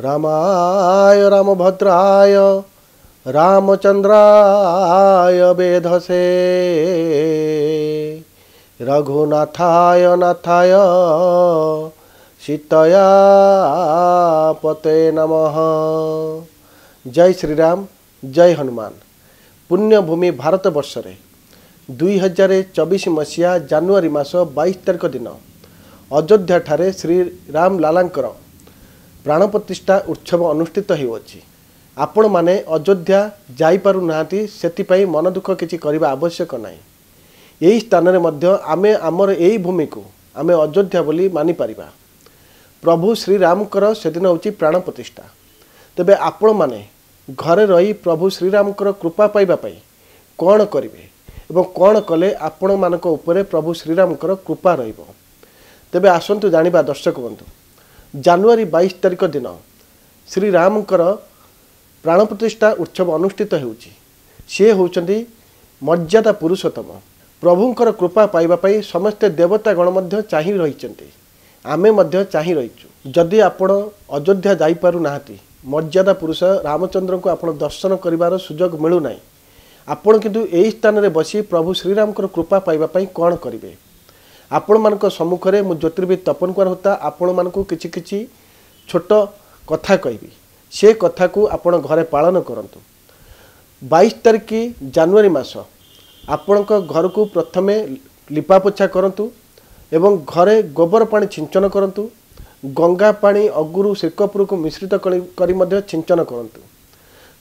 रामाय रामभद्राय रामचंद्राय वेधसे रघुनाथाय नाथाय सीतया पते नमः। जय श्री राम, जय हनुमान। पुण्यभूमि भारत वर्ष रे 2024 मसीहा जानुआरी मास 22 तारिख दिन अयोध्या ठारे श्री राम लालांकर प्राण प्रतिष्ठा उत्सव अनुष्ठित होउछि। आपण माने अयोध्या जाई पारु नाहांती, सेतिपई मन दुख किछि करिबा आवश्यक नाही। एही स्थान रे मध्य आमे आमर एही भूमि को आमे अयोध्या बोली मानि परिबा। प्रभु श्री रामकर सेदिन होछि प्राण प्रतिष्ठा। तेबे आपण माने घरे रही प्रभु श्री रामकर कृपा पाइबा पई कोन करिवे एवं कोन कले आपण मानक उपरे प्रभु श्री रामकर कृपा रहिबो। तेबे आसंतु जानिबा दर्शक बंधु, जानुआरी 22 तारिख दिन श्री रामकर प्राण प्रतिष्ठा उत्सव अनुष्ठित होउछि। से होउचंदी मर्यादा पुरुषोत्तम। प्रभुंकर कृपा पाइबा पई समस्त देवता गण मध्य चाहि रहिचंती, आमे मध्य चाहि रहिचु। जदि आपण अयोध्या जाई पारु नाहांती, मर्यादा पुरुष रामचंद्र को आपण दर्शन करिवार सुजोग मिलु नाही, आपण किंतु एही स्थान रे बसी प्रभु श्री रामकर कृपा पाइबा पई कोन करिवे। आपण मानक सम्मुख रे मु ज्योतिर्विद तपन कुमार होता आपण मानकु किछि किछि छोट कथा कहबी। से कथा को आपण घरे पालन करंतु। 22 तारिख जानुआरी मास आपणक घर को प्रथमे लिपा पोछा करंतु एवं घरे गोबर पानी छिंचन करंतु। गंगा पानी अगुरु श्रीकपुर को मिश्रित करी मध्य छिंचन करंतु।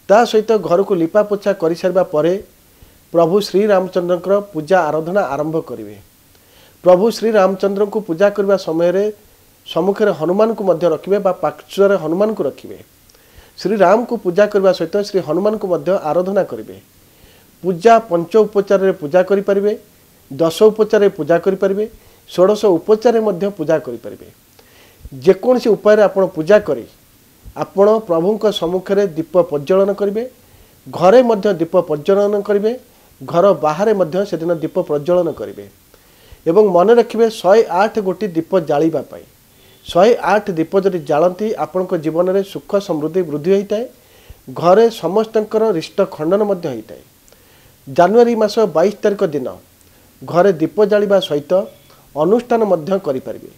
ता सहित घर को लिपा पोछा करि सारबा परे प्रभु श्री रामचंद्र पूजा आराधना आरंभ करिवे। प्रभु श्री रामचंद्र को पूजा करबा समय रे सम्मुख रे हनुमान को मध्य रखिबे बा पार्श्व रे हनुमान को रखिबे। श्री राम को पूजा करबा सहित श्री हनुमान को मध्य आराधना करिवे। पूजा पंच उपचार रे पूजा करि परिबे, 10 उपचार रे पूजा करि परिबे, 16 उपचार रे मध्य पूजा करि परिबे। जेकोसी उपाय रे आपण पूजा करी आपण प्रभुंक सम्मुख रे दीप प्रज्वलन करिवे। घरे मध्य दीप प्रज्वलन करिवे, घर बाहर मध्य सेदिन दीप प्रज्वलन करिवे एवं मन रखिबे 108 गोटी दीप जालिबा पाई। 108 दीप जदि जालंती आपणक जीवन में सुख समृद्धि वृद्धि होता है। घरे समस्तंकर रिष्ट खंडन मध्य होता है। जानुआरी मास 22 तारिख दिन घरे दीप जालिबा सहित अनुष्ठान मध्य करि परिबे।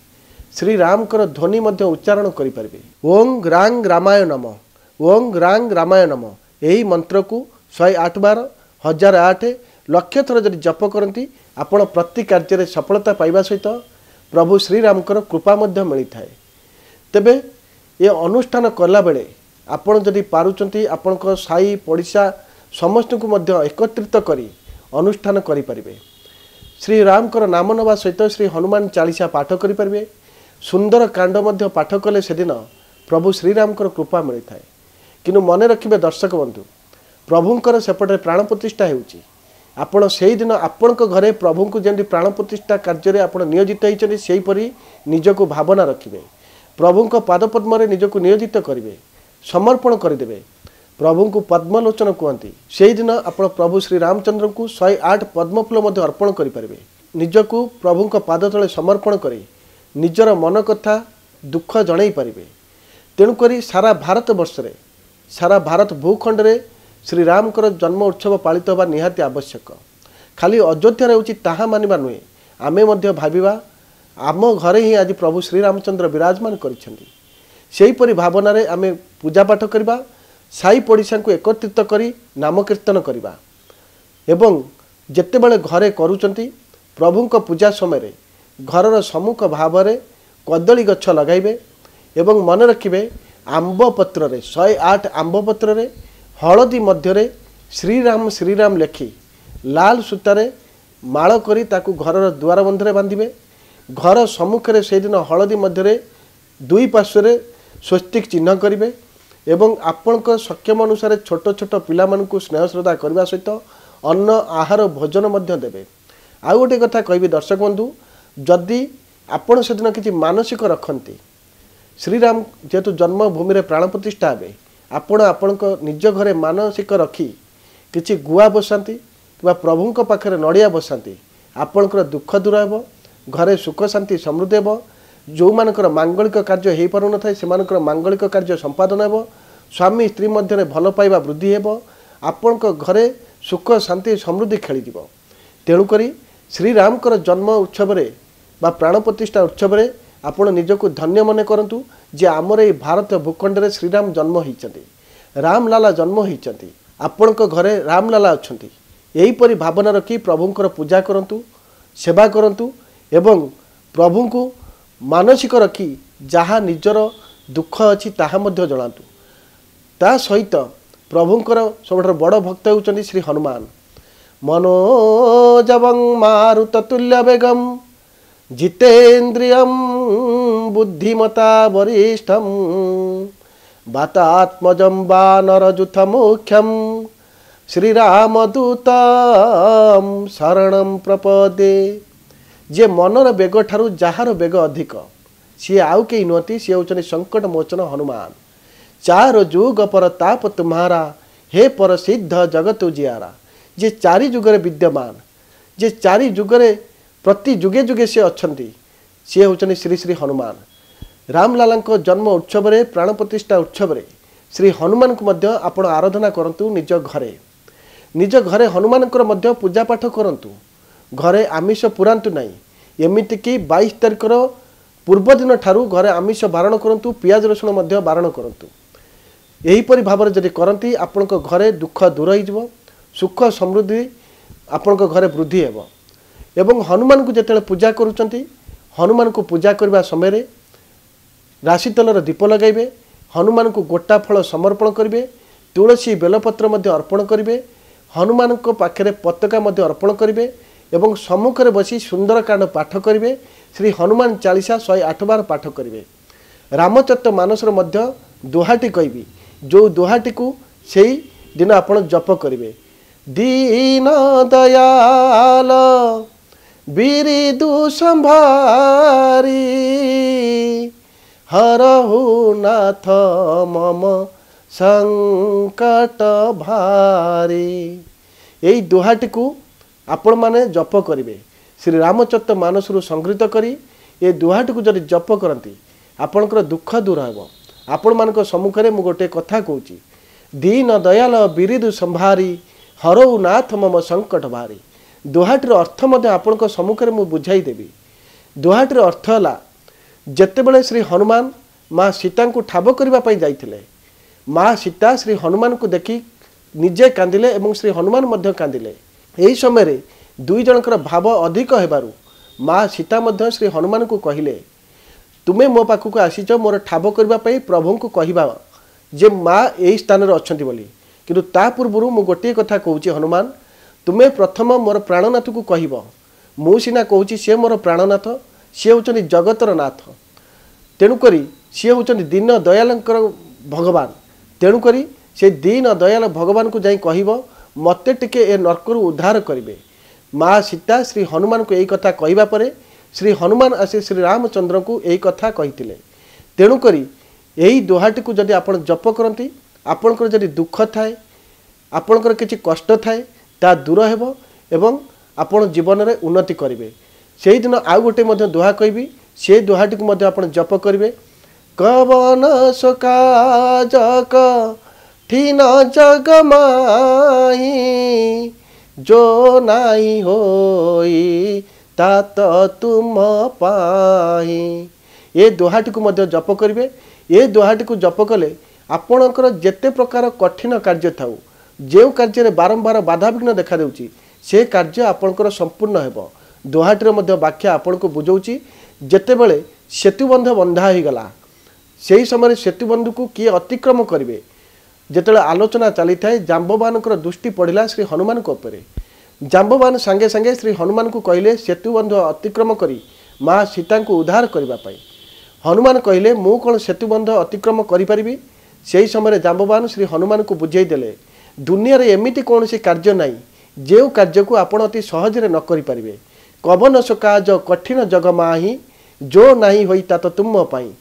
श्री रामकर ध्वनि मध्य उच्चारण करि परिबे। ओं ग्रांग रामाय नमः, ओं ग्रांग रामाय नमः। यही मंत्र को 108 बार 1008 लक्ष थर जदि जप करती आपण प्रति कार्य रे सफलता पाइबा सहित प्रभु श्री रामकर कृपा मध्य मिली थाए। तेबे ये अनुष्ठान कला बेले आपण जदि पारुचंती आपणक साई पड़िशा समस्त को मध्य एकत्रित करी अनुष्ठान करि परिबे। श्री रामकर नाम नवा सहित श्री हनुमान चालीसा पाठ करि परिबे। सुंदर कांड मध्य पाठ कले सेदिन प्रभु श्री रामकर कृपा मिली थाए। किनु मने रखिबे दर्शक बंधु, प्रभुंकर सेपटे प्राण प्रतिष्ठा हेउची। आपण सेही दिन आपणक घरे प्रभु को जेंति प्राण प्रतिष्ठा कार्य रे आपण नियोजित होइचनी सेही परी निजको भावना रखिबे। प्रभुंक पाद पद्म रे निजको नियोजित करिवे, समर्पण करदेवे। प्रभु को पद्मलोचन कहती। सेही दिन आपण प्रभु श्री रामचंद्र को 108 पद्मफूल मध्य अर्पण करि परिबे। निजको प्रभुंक पाद तले समर्पण करी निजर मन कथा दुख जणाई पारिबे। तेणु करी सारा भारत वर्ष रे सारा भारत भूखंड रे श्री रामकर जन्म उत्सव पालित होगा निहाती आवश्यक। खाली अयोध्या होची ताहा मानिबा नुहे, आमे मध्य भाबिबा आम घरे ही आज प्रभु श्री रामचंद्र विराजमान करिसेंती। सेही परि भावना रे आमे पूजा पाठ करबा, साई पड़िशा को एकत्रित करी नाम कीर्तन करबा एवं जेतेबेले घरे करूचंती प्रभुंक पूजा समय रे घरर सम्मुख भाव रे कदली गछ लगाइबे एवं मन रखिबे आंब पत्र रे 108 आंब पत्र रे हलदी मध्य श्री राम लेखि लाल सूतारे माल करी ताकु घरर द्वार बंधरे बांधिबे। घर सम्मुखें से दिन हलदी मध्य दुई पार्श्व स्वस्तिक चिन्ह करेंगे एवं आपणक सक्षम अनुसार छोट छोट पिला मानकु स्नेह श्रद्धा करने सहित अन्न आहार भोजन मध्य देवे। आउ गोटे कथा कहबी दर्शक बंधु, जदि आपण से दिन किसी मानसिक रखती श्रीराम जेहेतु जन्मभूमि रे प्राण प्रतिष्ठा हे आपण आपणक निज घरे मानसिक रखी किछि गुआ बसाती कि प्रभुंक पाखरे नड़िया बसाती आपणकर दुख दूर हे, घरे सुख शांति समृद्धि हे, जो मानकर मांगलिक कार्य हो पार न से मांगलिक कार्य संपादन हो स्वामी स्त्री मध्य भल पाइबा वृद्धि हो आपण घरे सुख शांति समृद्धि खेली तेणुक श्रीरामकर जन्म उत्सव बा प्राण प्रतिष्ठा उत्सव आपण निजक धन्य मन करंतु जे आमर ये भारत भूखंड में श्रीराम जन्म होती रामलाला जन्म होती आपण घरे रामलाला अच्छा यहीपरि भावना रखी प्रभुंकर पूजा करंतु सेवा करंतु एवं प्रभु को मानसिक रखी जहाँ निजर दुख अच्छी ताहा मध्य जणातु ता सहित प्रभुंकर सब बड़ भक्त होउचंदी श्री हनुमान मनोजवं मारुततुल्य वेगम जितेन्द्रियं बुद्धिमता वरिष्ठम वातात्मजं वानरजुथमुख्यम श्रीरामदूतं शरणं प्रपदे जे मनर बेग ठारू जार बेग अधिक सी आउ कई नुहति सी होचनी संकट मोचन हनुमान चार जुग पर ताप तुम्हारा हे पर सिद्ध जगत जियारा जे चारि जुगरे विद्यमान जे चारि जुगरे प्रति जुगे जुगे से अच्छी सी होचनी श्री श्री हनुमान रामलाला जन्म उत्सव प्राण प्रतिष्ठा उत्सव श्री हनुमान को मध्य आपण आराधना करंतु निज घरे हनुमान पूजा पाठ करंतु घरे आमिष पुरांतु नहीं एमिति कि 22 तारिखर पूर्व दिन ठारू घरे आमिष बारण करंतु पियाज रसुण बारण करंतु यहीपरि भाव जदि करती आपण घरे दुख दूर हो सुख समृद्धि आपण घरे वृद्धि हेब एवं हनुमान को जिते पूजा करुँच हनुमान को पूजा करने समय राशि तेलर दीप लगाइबे हनुमान को गोटा फल समर्पण करेंगे तुलसी बेलपत्र अर्पण करेंगे हनुमान को पाखे पताका अर्पण करेंगे एवं सम्मुख में बसी सुंदरकांड पाठ करेंगे श्री हनुमान चालीसा 108 बार पाठ करेंगे रामचरित मानस दोहाटी कहबी जो दोहाटी को सही दिन आप जप करेंगे दीन दयाल बिरिदु संभारी हरहु नाथ मम संकट भारी यही दोहाटी को आपण माने जप करेंगे श्री रामचरित मानस संग्रहित करी ये दोहाटी को जब जप करती आपणकर दुख दूर हे आपण मान सम्मुखें मु गोटे कथा कहूँ दीन दयाल बिरिदु संभारी हरऊ नाथ मम संकट भारी दोहाटीर अर्थ आपण सम्मुखें मु बुझाईदेवी दोहाटीर अर्थ है जेतेबेले श्री हनुमान माँ सीता को ठाब करने जाइथिले माँ सीता श्री हनुमान को देखी निजे कांदिले एवं श्री हनुमान मध्य कांदिले यही समय दुई जनकर भाव अधिक हेबारु माँ सीता मध्य श्री हनुमान को कहिले तुमे मो पाखक आसीच मोर ठाब करने प्रभु को कहवा जे माँ यही स्थान अच्छा बोली किंतु ता पूर्व मु गोटे कथा कहूँ हनुमान तुमे प्रथम मोर प्राणनाथ को कहब मु सीना कहूँ सी मोर प्राणनाथ सी होचनी जगतर नाथ तेणुक सी होचनी दीन दयाल भगवान तेणुक से दीन दयाल भगवान को जाई कहब मते टिके ए नरकरू उद्धार करेंगे माँ सीता श्री हनुमान को यही कथा कहवा परे श्री हनुमान आसी श्री रामचंद्र को यही कथा कही तेणुक यही दोहाटी को जदि आपण जप करती आपणकर जदि दुख थाए आपणकर किसी कष्ट थाए ता दूर हेब एवं आपण जीवन में उन्नति करेंगे से दिन आउ गोटे दोहा कहबी से दोहाटी को आपण जप करेंगे कवन सुकाजक ठीन जग माही जो नाई होई तात तुम पाही ये दोहाटी को जप करेंगे ये दोहाटी को जप कले आपणकर जेते प्रकार कठिन कार्य थाउ जो कार्य बारंबार बाधाविघ्न देखा देउची से कार्य आपणकर संपूर्ण हेब दोहाटीर व्याख्या आपण को बुझाऊँगी जेतेबेले सेतुबंध बंधा हो गला से समय सेतुबंध को किए अतिक्रम करेंगे जिते आलोचना चली थाए जाम्बवान दृष्टि पड़ा श्री हनुमान को उपरे जाम्बवान सांगे सांगे श्री हनुमान को कहले सेतुबंध अतिक्रम करी माँ सीता को उद्धार करने हनुमान कहले मु कौन सेतुबंध अतिक्रम करी से समय जाम्बवान श्री हनुमान को बुझे देले दुनिया रे एमिति कौन सी कार्य नाई जो कार्य को आपण अति सहजरे न करि परिबे कवन सकाज कठिन जग माही जो नाही होई ता तो तुम पाई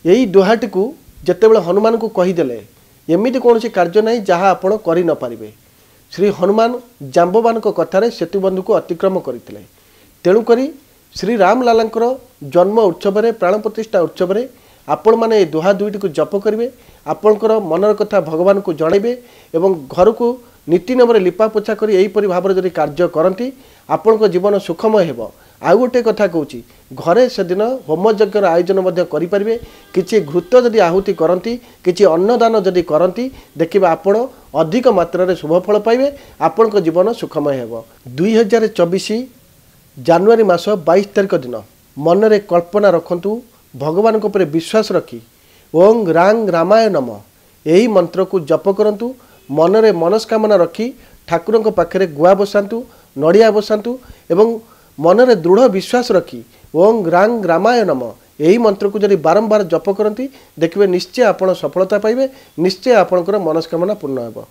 यही दोहाटी को जेतेबेले हनुमान को कहीदेले एमिति कौन सी कार्य नाई जहाँ आपण करि न पारिबे श्री हनुमान जाम्बवान को कथारे सेतुबंध को अतिक्रम करते तेणुक श्री राम लालांकर जन्म उत्सव प्राण प्रतिष्ठा उत्सव आपण मैंने दुहा दुईटी को जप करेंगे आपणकर मनर कथा भगवान को जनइबे एवं घर को नीति नियम लिपा पोछा कर यहीपरि भाव जदि कार्य करती आपण जीवन सुखमय हेब। आउ गोटे कथा कहूँ घरे से दिन होम यज्ञर आयोजन करें किसी घृत जदि आहुति करती किसी अन्नदान जदि करती देखिए आपण अधिक मात्रा शुभफल पाइबे आपण जीवन सुखमय हेब। 2024 जानुआरी मास 22 तारिख दिन मनरे कल्पना रखंतु भगवान को ऊपर विश्वास रखी ओं रांग रामाय नम यही मंत्र को जप करंतु मनरे मनस्कामना रखी ठाकुर पाखे गुआ बसातु नड़िया बसातु एवं मनरे दृढ़ विश्वास रखी ओं रांग रामाय नम यही मंत्र को जब बारंबार जप करती देखिए निश्चय आप सफलता पाइबे निश्चय आपणकर मनस्कामना पूर्ण हेब।